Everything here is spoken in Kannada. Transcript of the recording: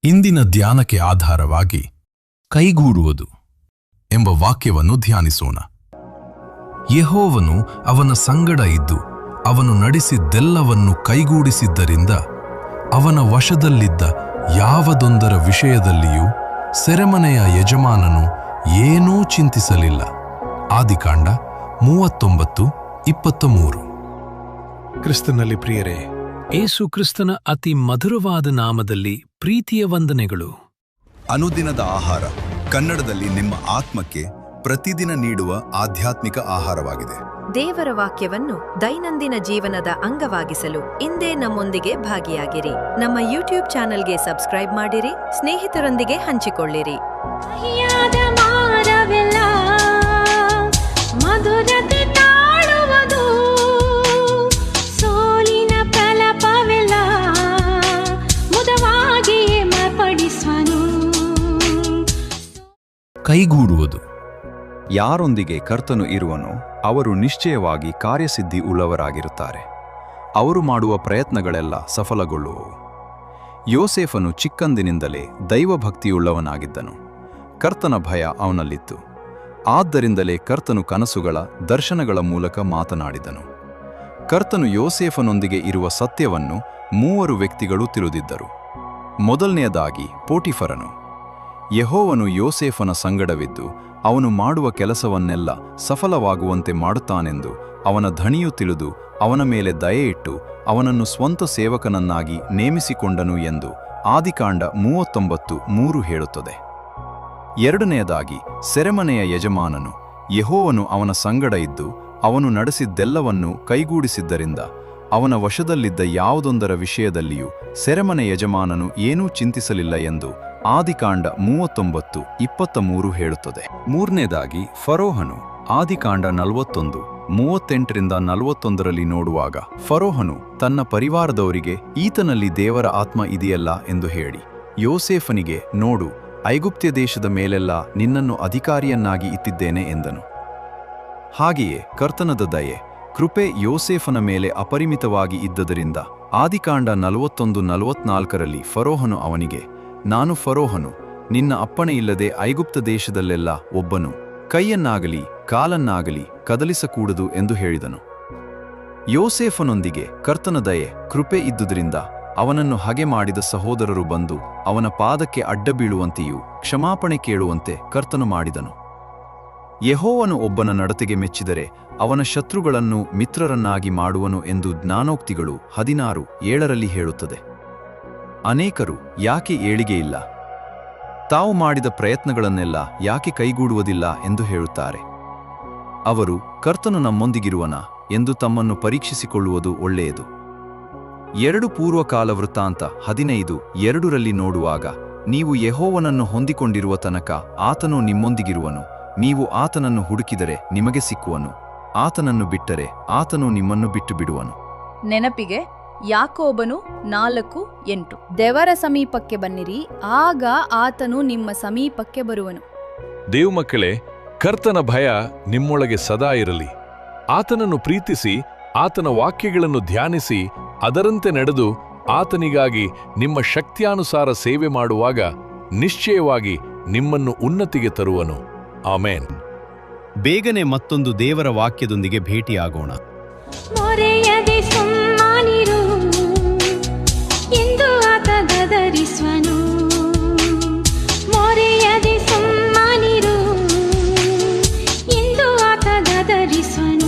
ಇಂದಿನ ಧ್ಯಾನಕ್ಕೆ ಆಧಾರವಾಗಿ ಕೈಗೂಡುವುದು ಎಂಬ ವಾಕ್ಯವನ್ನು ಧ್ಯಾನಿಸೋಣ. ಯೆಹೋವನು ಅವನ ಸಂಗಡ ಇದ್ದು ಅವನು ನಡೆಸಿದ್ದೆಲ್ಲವನ್ನು ಕೈಗೂಡಿಸಿದ್ದರಿಂದ ಅವನ ವಶದಲ್ಲಿದ್ದ ಯಾವದೊಂದರ ವಿಷಯದಲ್ಲಿಯೂ ಸೆರೆಮನೆಯ ಯಜಮಾನನು ಏನೂ ಚಿಂತಿಸಲಿಲ್ಲ. ಆದಿಕಾಂಡ 39:23. ಕ್ರಿಸ್ತನಲ್ಲಿ ಪ್ರಿಯರೇ, ಏಸು ಕ್ರಿಸ್ತನ ಅತಿ ಮಧುರವಾದ ನಾಮದಲ್ಲಿ ಪ್ರೀತಿಯ ವಂದನೆಗಳು. ಅನುದಿನದ ಆಹಾರ ಕನ್ನಡದಲ್ಲಿ ನಿಮ್ಮ ಆತ್ಮಕ್ಕೆ ಪ್ರತಿದಿನ ನೀಡುವ ಆಧ್ಯಾತ್ಮಿಕ ಆಹಾರವಾಗಿದೆ. ದೇವರ ವಾಕ್ಯವನ್ನು ದೈನಂದಿನ ಜೀವನದ ಅಂಗವಾಗಿಸಲು ಇಂದೇ ನಮ್ಮೊಂದಿಗೆ ಭಾಗಿಯಾಗಿರಿ. ನಮ್ಮ ಯೂಟ್ಯೂಬ್ ಚಾನೆಲ್ಗೆ ಸಬ್ಸ್ಕ್ರೈಬ್ ಮಾಡಿರಿ, ಸ್ನೇಹಿತರೊಂದಿಗೆ ಹಂಚಿಕೊಳ್ಳಿರಿ. ಮಧುರತೆ ತಾಳುವುದು, ಸೋಲಿನ ಫಲಪವೆಲ್ಲ ಮುದವಾಗಿಯೇ ಮಾರ್ಪಡಿಸುವನು. ಕೈಗೂಡುವುದು. ಯಾರೊಂದಿಗೆ ಕರ್ತನು ಇರುವನೋ ಅವರು ನಿಶ್ಚಯವಾಗಿ ಕಾರ್ಯಸಿದ್ಧಿ ಉಳ್ಳವರಾಗಿರುತ್ತಾರೆ. ಅವರು ಮಾಡುವ ಪ್ರಯತ್ನಗಳೆಲ್ಲ ಸಫಲಗೊಳ್ಳುವವು. ಯೋಸೇಫನು ಚಿಕ್ಕಂದಿನಿಂದಲೇ ದೈವಭಕ್ತಿಯುಳ್ಳವನಾಗಿದ್ದನು. ಕರ್ತನ ಭಯ ಅವನಲ್ಲಿತ್ತು. ಆದ್ದರಿಂದಲೇ ಕರ್ತನು ಕನಸುಗಳ ದರ್ಶನಗಳ ಮೂಲಕ ಮಾತನಾಡಿದನು. ಕರ್ತನು ಯೋಸೇಫನೊಂದಿಗೆ ಇರುವ ಸತ್ಯವನ್ನು 3 ವ್ಯಕ್ತಿಗಳು ತಿಳಿದಿದ್ದರು. ಮೊದಲನೆಯದಾಗಿ ಪೋಟಿಫರನು. ಯೆಹೋವನು ಯೋಸೇಫನ ಸಂಗಡವಿದ್ದು ಅವನು ಮಾಡುವ ಕೆಲಸವನ್ನೆಲ್ಲ ಸಫಲವಾಗುವಂತೆ ಮಾಡುತ್ತಾನೆಂದು ಅವನ ಧಣಿಯು ತಿಳಿದು ಅವನ ಮೇಲೆ ದಯೆಯಿಟ್ಟು ಅವನನ್ನು ಸ್ವಂತ ಸೇವಕನನ್ನಾಗಿ ನೇಮಿಸಿಕೊಂಡನು ಎಂದು ಆದಿಕಾಂಡ 39:3 ಹೇಳುತ್ತದೆ. ಎರಡನೆಯದಾಗಿ ಸೆರೆಮನೆಯ ಯಜಮಾನನು. ಯೆಹೋವನು ಅವನ ಸಂಗಡ ಇದ್ದು ಅವನು ನಡೆಸಿದ್ದೆಲ್ಲವನ್ನೂ ಕೈಗೂಡಿಸಿದ್ದರಿಂದ ಅವನ ವಶದಲ್ಲಿದ್ದ ಯಾವುದೊಂದರ ವಿಷಯದಲ್ಲಿಯೂ ಸೆರೆಮನೆ ಯಜಮಾನನು ಏನೂ ಚಿಂತಿಸಲಿಲ್ಲ ಎಂದು ಆದಿಕಾಂಡ 39:23 ಹೇಳುತ್ತದೆ. ಮೂರನೇದಾಗಿ ಫರೋಹನು. ಆದಿಕಾಂಡ 41:38-41 ನೋಡುವಾಗ ಫರೋಹನು ತನ್ನ ಪರಿವಾರದವರಿಗೆ ಈತನಲ್ಲಿ ದೇವರ ಆತ್ಮ ಇದೆಯಲ್ಲ ಎಂದು ಹೇಳಿ ಯೋಸೇಫನಿಗೆ, ನೋಡು, ಐಗುಪ್ತ್ಯ ದೇಶದ ಮೇಲೆಲ್ಲ ನಿನ್ನನ್ನು ಅಧಿಕಾರಿಯನ್ನಾಗಿ ಇಟ್ಟಿದ್ದೇನೆ ಎಂದನು. ಹಾಗೆಯೇ ಕರ್ತನದ ದಯೆ, ಕೃಪೆ ಯೋಸೇಫನ ಮೇಲೆ ಅಪರಿಮಿತವಾಗಿ ಇದ್ದದರಿಂದ ಆದಿಕಾಂಡ 41:44 ಫರೋಹನು ಅವನಿಗೆ, ನಾನು ಫರೋಹನು, ನಿನ್ನ ಅಪ್ಪಣೆಯಿಲ್ಲದೆ ಐಗುಪ್ತ ದೇಶದಲ್ಲೆಲ್ಲ ಒಬ್ಬನು ಕೈಯನ್ನಾಗಲಿ ಕಾಲನ್ನಾಗಲಿ ಕದಲಿಸಕೂಡದು ಎಂದು ಹೇಳಿದನು. ಯೋಸೇಫನೊಂದಿಗೆ ಕರ್ತನ ದಯೆ, ಕೃಪೆ ಇದ್ದುದರಿಂದ ಅವನನ್ನು ಹಗೆ ಮಾಡಿದ ಸಹೋದರರು ಬಂದು ಅವನ ಪಾದಕ್ಕೆ ಅಡ್ಡ ಬೀಳುವಂತೆಯೂ ಕ್ಷಮಾಪಣೆ ಕೇಳುವಂತೆ ಕರ್ತನು ಮಾಡಿದನು. ಯೆಹೋವನು ಒಬ್ಬನ ನಡತೆಗೆ ಮೆಚ್ಚಿದರೆ ಅವನ ಶತ್ರುಗಳನ್ನು ಮಿತ್ರರನ್ನಾಗಿ ಮಾಡುವನು ಎಂದು ಜ್ಞಾನೋಕ್ತಿಗಳು 16:7 ಹೇಳುತ್ತದೆ. ಅನೇಕರು ಯಾಕೆ ಏಳಿಗೆಯಿಲ್ಲ, ತಾವು ಮಾಡಿದ ಪ್ರಯತ್ನಗಳನ್ನೆಲ್ಲ ಯಾಕೆ ಕೈಗೂಡುವುದಿಲ್ಲ ಎಂದು ಹೇಳುತ್ತಾರೆ. ಅವರು ಕರ್ತನು ನಮ್ಮೊಂದಿಗಿರುವನ ಎಂದು ತಮ್ಮನ್ನು ಪರೀಕ್ಷಿಸಿಕೊಳ್ಳುವುದು ಒಳ್ಳೆಯದು. 2 ಪೂರ್ವಕಾಲ ವೃತ್ತಾಂತ 15:2 ನೋಡುವಾಗ, ನೀವು ಯೆಹೋವನನ್ನು ಹೊಂದಿಕೊಂಡಿರುವ ತನಕ ಆತನು ನಿಮ್ಮೊಂದಿಗಿರುವನು, ನೀವು ಆತನನ್ನು ಹುಡುಕಿದರೆ ನಿಮಗೆ ಸಿಕ್ಕುವನು, ಆತನನ್ನು ಬಿಟ್ಟರೆ ಆತನು ನಿಮ್ಮನ್ನು ಬಿಟ್ಟು ಬಿಡುವನು. ನೆನಪಿಗೆ ಯಾಕೋಬನು 4:8. ದೇವರ ಸಮೀಪಕ್ಕೆ ಬನ್ನಿರಿ, ಆಗ ಆತನು ನಿಮ್ಮ ಸಮೀಪಕ್ಕೆ ಬರುವನು. ದೇವಮಕ್ಕಳೇ, ಕರ್ತನ ಭಯ ನಿಮ್ಮೊಳಗೆ ಸದಾ ಇರಲಿ. ಆತನನ್ನು ಪ್ರೀತಿಸಿ ಆತನ ವಾಕ್ಯಗಳನ್ನು ಧ್ಯಾನಿಸಿ ಅದರಂತೆ ನಡೆದು ಆತನಿಗಾಗಿ ನಿಮ್ಮ ಶಕ್ತಿಯಾನುಸಾರ ಸೇವೆ ಮಾಡುವಾಗ ನಿಶ್ಚಯವಾಗಿ ನಿಮ್ಮನ್ನು ಉನ್ನತಿಗೆ ತರುವನು. ಆಮೇನ್. ಬೇಗನೆ ಮತ್ತೊಂದು ದೇವರ ವಾಕ್ಯದೊಂದಿಗೆ ಭೇಟಿಯಾಗೋಣ. ಮೊರೆಯದೆ ಸುಮ್ಮನಿರು, ಎಂದು ಆತ ಗದರಿಸುವನು. ಮೊರೆಯದೆ ಸುಮ್ಮನಿರು, ಎಂದು ಆತ ಗದರಿಸುವನು.